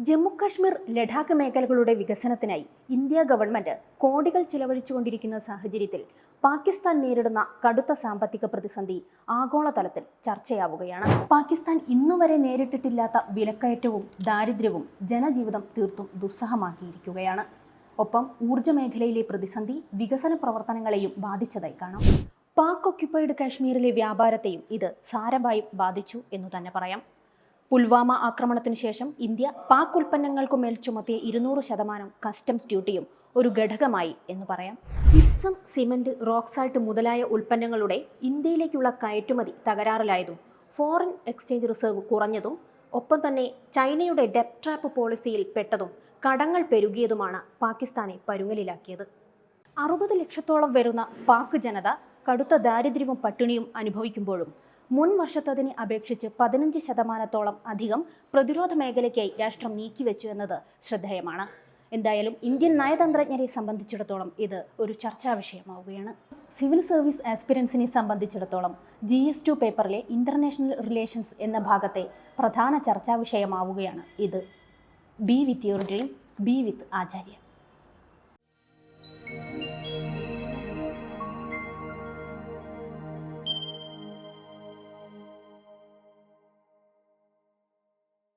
ജമ്മു കാശ്മീർ ലഡാക്ക് മേഖലകളുടെ വികസനത്തിനായി India government കോടികൾ ചിലവഴിച്ചുകൊണ്ടിരിക്കുന്ന സാഹചര്യത്തിൽ പാകിസ്ഥാൻ നേരിടുന്ന കടുത്ത സാമ്പത്തിക പ്രതിസന്ധി ആഗോളതലത്തിൽ ചർച്ചയാവുകയാണ്. പാകിസ്ഥാൻ ഇന്നുവരെ നേരിട്ടിട്ടില്ലാത്ത വിലക്കയറ്റവും ദാരിദ്ര്യവും ജനജീവിതം തീർത്തും ദുസ്സഹമാക്കിയിരിക്കുകയാണ്. ഒപ്പം ഊർജ്ജ മേഖലയിലെ പ്രതിസന്ധി വികസന പ്രവർത്തനങ്ങളെയും ബാധിച്ചതായി കാണാം. പാക് ഒക്യുപ്പൈഡ് കാശ്മീരിലെ വ്യാപാരത്തെയും ഇത് സാരമായും ബാധിച്ചു എന്നു തന്നെ പറയാം. പുൽവാമ ആക്രമണത്തിനു ശേഷം ഇന്ത്യ പാക് ഉൽപ്പന്നങ്ങൾക്കുമേൽ ചുമത്തിയ 200% കസ്റ്റംസ് ഡ്യൂട്ടിയും ഒരു ഘടകമായി എന്ന് പറയാം. ജിപ്സം, സിമന്റ്, റോക്ക് സാൾട്ട് മുതലായ ഉൽപ്പന്നങ്ങളുടെ ഇന്ത്യയിലേക്കുള്ള കയറ്റുമതി തകരാറിലായതും ഫോറിൻ എക്സ്ചേഞ്ച് റിസർവ് കുറഞ്ഞതും ഒപ്പം തന്നെ ചൈനയുടെ ഡെറ്റ് ട്രാപ്പ് പോളിസിയിൽ പെട്ടതും കടങ്ങൾ പെരുകിയതുമാണ് പാകിസ്ഥാനെ പരുങ്ങലിലാക്കിയത്. 60 ലക്ഷത്തോളം വരുന്ന പാക് ജനത കടുത്ത ദാരിദ്ര്യവും പട്ടിണിയും അനുഭവിക്കുമ്പോഴും മുൻ വർഷത്തതിനെ അപേക്ഷിച്ച് 15% അധികം പ്രതിരോധ മേഖലയ്ക്കായി രാഷ്ട്രം നീക്കിവെച്ചു എന്നത് ശ്രദ്ധേയമാണ്. എന്തായാലും ഇന്ത്യൻ നയതന്ത്രജ്ഞരെ സംബന്ധിച്ചിടത്തോളം ഇത് ഒരു ചർച്ചാ വിഷയമാവുകയാണ്. സിവിൽ സർവീസ് ആസ്പിരൻസിനെ സംബന്ധിച്ചിടത്തോളം GS2 പേപ്പറിലെ ഇന്റർനാഷണൽ റിലേഷൻസ് എന്ന ഭാഗത്തെ പ്രധാന ചർച്ചാ വിഷയമാവുകയാണ് ഇത്. B with your dream, B with Acharya.